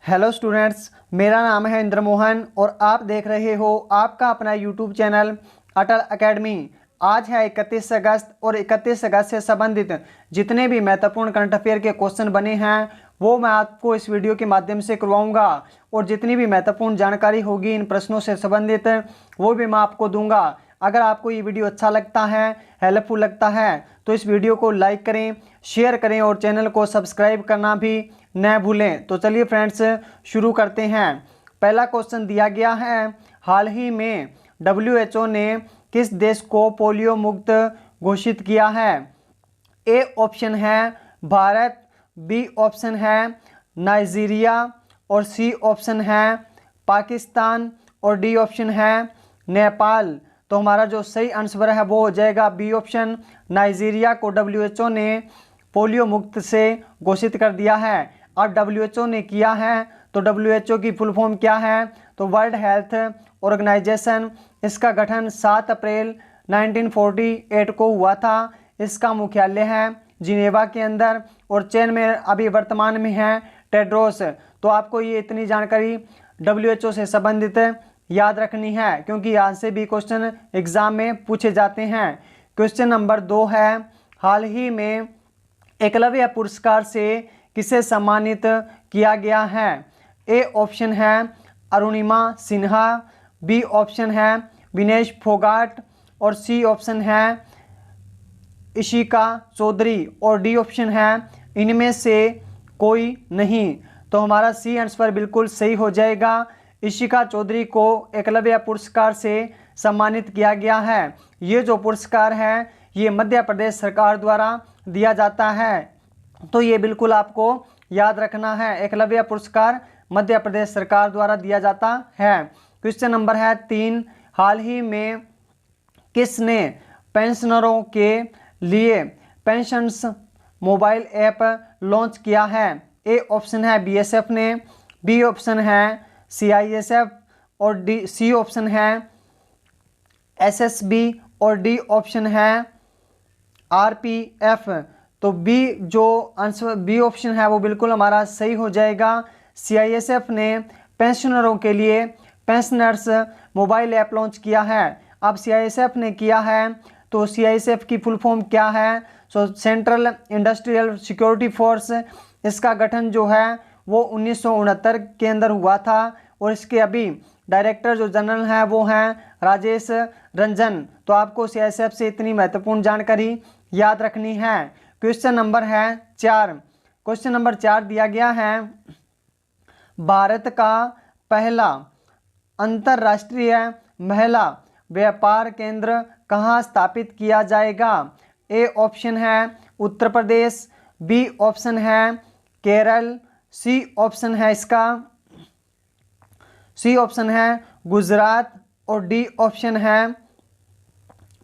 Hello students, मेरा नाम है इंद्र मोहन और आप देख रहे हो आपका अपना यूट्यूब चैनल अटल एकेडमी। आज है 31 अगस्त और 31 अगस्त से संबंधित जितने भी महत्वपूर्ण करंट अफेयर के क्वेश्चन बने हैं वो मैं आपको इस वीडियो के माध्यम से करवाऊंगा और जितनी भी महत्वपूर्ण जानकारी होगी इन प्रश्नों से संबंधित वो भी मैं आपको दूंगा। अगर आपको ये वीडियो अच्छा लगता है, हेल्पफुल लगता है तो इस वीडियो को लाइक करें, शेयर करें और चैनल को सब्सक्राइब करना भी न भूलें। तो चलिए फ्रेंड्स शुरू करते हैं। पहला क्वेश्चन दिया गया है, हाल ही में WHO ने किस देश को पोलियो मुक्त घोषित किया है? ए ऑप्शन है भारत, बी ऑप्शन है नाइजीरिया और सी ऑप्शन है पाकिस्तान और डी ऑप्शन है नेपाल। तो हमारा जो सही आंसर है वो हो जाएगा बी ऑप्शन, नाइजीरिया को WHO ने पोलियो मुक्त से घोषित कर दिया है। अब WHO ने किया है तो WHO की फुल फॉर्म क्या है? तो वर्ल्ड हेल्थ ऑर्गेनाइजेशन। इसका गठन 7 अप्रैल 1948 को हुआ था। इसका मुख्यालय है जिनेवा के अंदर और चीन में अभी वर्तमान में है टेड्रोस। तो आपको ये इतनी जानकारी WHO से संबंधित याद रखनी है क्योंकि यहाँ से भी क्वेश्चन एग्जाम में पूछे जाते हैं। क्वेश्चन नंबर 2 है, हाल ही में एकलव्य पुरस्कार से किसे सम्मानित किया गया है? ए ऑप्शन है अरुणिमा सिन्हा, बी ऑप्शन है विनेश फोगाट और सी ऑप्शन है इशिका चौधरी और डी ऑप्शन है इनमें से कोई नहीं। तो हमारा सी आंसर बिल्कुल सही हो जाएगा। इशिका चौधरी को एकलव्य पुरस्कार से सम्मानित किया गया है। ये जो पुरस्कार है ये मध्य प्रदेश सरकार द्वारा दिया जाता है। तो ये बिल्कुल आपको याद रखना है, एकलव्य पुरस्कार मध्य प्रदेश सरकार द्वारा दिया जाता है। क्वेश्चन नंबर है 3, हाल ही में किसने पेंशनरों के लिए पेंशन्स मोबाइल ऐप लॉन्च किया है? ए ऑप्शन है BSF ने, बी ऑप्शन है CISF और सी ऑप्शन है SSB और डी ऑप्शन है RPF। तो बी ऑप्शन है वो बिल्कुल हमारा सही हो जाएगा। CISF ने पेंशनरों के लिए पेंशनर्स मोबाइल ऐप लॉन्च किया है। अब CISF ने किया है तो CISF की फुल फॉर्म क्या है? Central industrial security force. इसका गठन जो है वो 1969 के अंदर हुआ था और इसके अभी डायरेक्टर जो जनरल हैं वो हैं राजेश रंजन। तो आपको CISF से इतनी महत्वपूर्ण जानकारी याद रखनी है। क्वेश्चन नंबर है 4। क्वेश्चन नंबर 4 दिया गया है, भारत का पहला अंतर्राष्ट्रीय महिला व्यापार केंद्र कहाँ स्थापित किया जाएगा? ए ऑप्शन है उत्तर प्रदेश, बी ऑप्शन है केरल, सी ऑप्शन है गुजरात और डी ऑप्शन है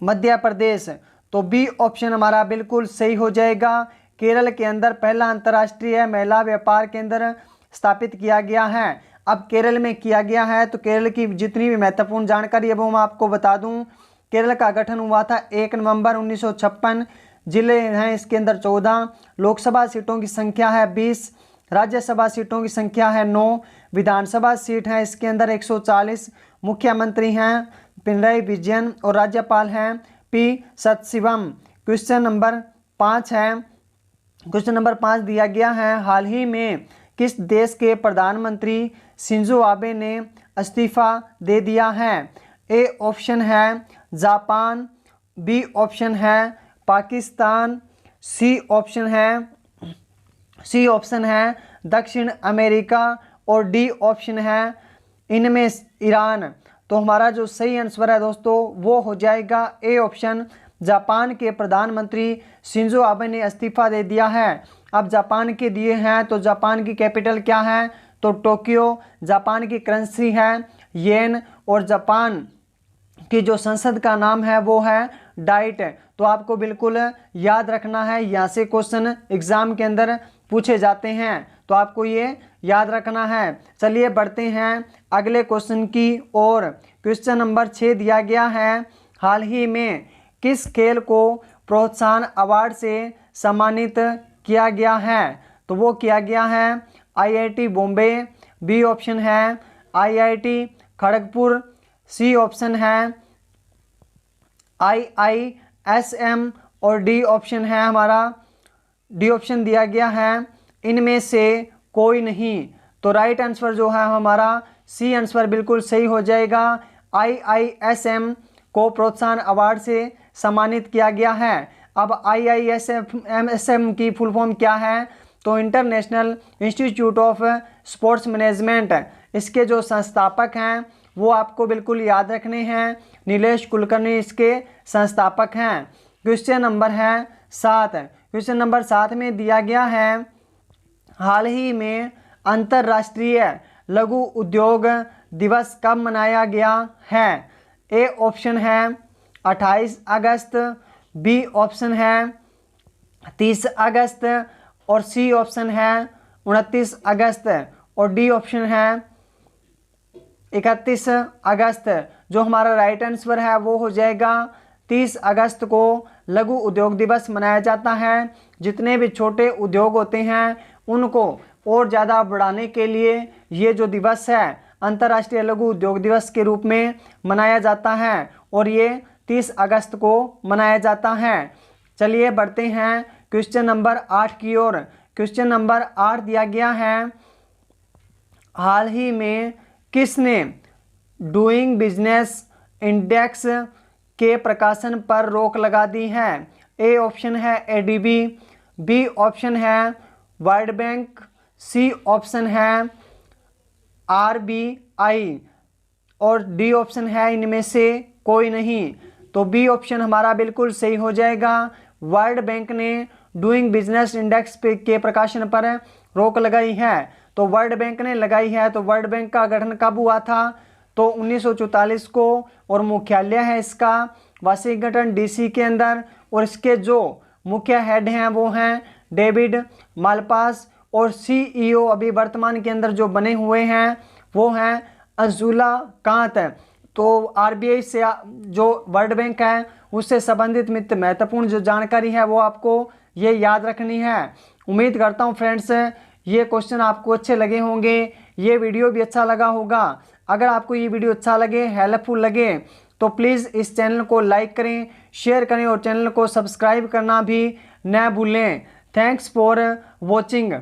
मध्य प्रदेश। तो बी ऑप्शन हमारा बिल्कुल सही हो जाएगा। केरल के अंदर पहला अंतर्राष्ट्रीय महिला व्यापार केंद्र स्थापित किया गया है। अब केरल में किया गया है तो केरल की जितनी भी महत्वपूर्ण जानकारी है वो मैं आपको बता दूं। केरल का गठन हुआ था 1 नवंबर 1956। जिले हैं इसके अंदर 14, लोकसभा सीटों की संख्या है 20, राज्यसभा सीटों की संख्या है 9, विधानसभा सीट है इसके अंदर 140, मुख्यमंत्री हैं पिनराई विजयन और राज्यपाल हैं P सतशिवम। क्वेश्चन नंबर 5 है, क्वेश्चन नंबर 5 दिया गया है, हाल ही में किस देश के प्रधानमंत्री शिंजो आबे ने इस्तीफा दे दिया है? ए ऑप्शन है जापान, बी ऑप्शन है पाकिस्तान, सी ऑप्शन है दक्षिण अमेरिका और डी ऑप्शन है इनमें ईरान। तो हमारा जो सही आंसर है दोस्तों वो हो जाएगा ए ऑप्शन, जापान के प्रधानमंत्री शिंजो आबे ने इस्तीफा दे दिया है। अब जापान के दिए हैं तो जापान की कैपिटल क्या है? तो टोक्यो। जापान की करेंसी है येन और जापान की जो संसद का नाम है वो है डाइट। तो आपको बिल्कुल याद रखना है, यहाँ से क्वेश्चन एग्जाम के अंदर पूछे जाते हैं तो आपको ये याद रखना है। चलिए बढ़ते हैं अगले क्वेश्चन की ओर। क्वेश्चन नंबर 6 दिया गया है, हाल ही में किस खेल को प्रोत्साहन अवार्ड से सम्मानित किया गया है? तो वो किया गया है IIT बॉम्बे, बी ऑप्शन है IIT खड़गपुर, सी ऑप्शन है IISM और डी ऑप्शन है हमारा, डी ऑप्शन दिया गया है इनमें से कोई नहीं। तो राइट आंसर जो है हमारा सी आंसर बिल्कुल सही हो जाएगा। IISM को प्रोत्साहन अवार्ड से सम्मानित किया गया है। अब IISM की फुल फॉर्म क्या है? तो international institute of sports management. इसके जो संस्थापक हैं वो आपको बिल्कुल याद रखने हैं, नीलेश कुलकर्णी इसके संस्थापक हैं। क्वेश्चन नंबर है 7। क्वेश्चन नंबर 7 में दिया गया है हाल ही में अंतर्राष्ट्रीय लघु उद्योग दिवस कब मनाया गया है? ए ऑप्शन है 28 अगस्त, बी ऑप्शन है 30 अगस्त और सी ऑप्शन है 29 अगस्त और डी ऑप्शन है 31 अगस्त। जो हमारा राइट आंसर है वो हो जाएगा 30 अगस्त को लघु उद्योग दिवस मनाया जाता है। जितने भी छोटे उद्योग होते हैं उनको और ज़्यादा बढ़ाने के लिए ये जो दिवस है अंतर्राष्ट्रीय लघु उद्योग दिवस के रूप में मनाया जाता है और ये 30 अगस्त को मनाया जाता है। चलिए बढ़ते हैं क्वेश्चन नंबर 8 की ओर। क्वेश्चन नंबर 8 दिया गया है हाल ही में किसने डूइंग बिजनेस इंडेक्स के प्रकाशन पर रोक लगा दी है? ए ऑप्शन है ADB, बी ऑप्शन है वर्ल्ड बैंक, सी ऑप्शन है RBI और डी ऑप्शन है इनमें से कोई नहीं। तो बी ऑप्शन हमारा बिल्कुल सही हो जाएगा। वर्ल्ड बैंक ने डूइंग बिजनेस इंडेक्स के प्रकाशन पर रोक लगाई है। तो वर्ल्ड बैंक ने लगाई है। तो वर्ल्ड बैंक का गठन कब हुआ था? तो 1944 को और मुख्यालय है इसका वाशिंगटन DC के अंदर और इसके जो मुख्य हेड हैं वो हैं डेविड मालपास और CEO अभी वर्तमान के अंदर जो बने हुए हैं वो हैं अज़ुला कांत। तो RBI से जो वर्ल्ड बैंक है उससे संबंधित महत्वपूर्ण जो जानकारी है वो आपको ये याद रखनी है। उम्मीद करता हूँ फ्रेंड्स ये क्वेश्चन आपको अच्छे लगे होंगे, ये वीडियो भी अच्छा लगा होगा। अगर आपको ये वीडियो अच्छा लगे, हेल्पफुल लगे तो प्लीज़ इस चैनल को लाइक करें, शेयर करें और चैनल को सब्सक्राइब करना भी न भूलें। Thanks for watching.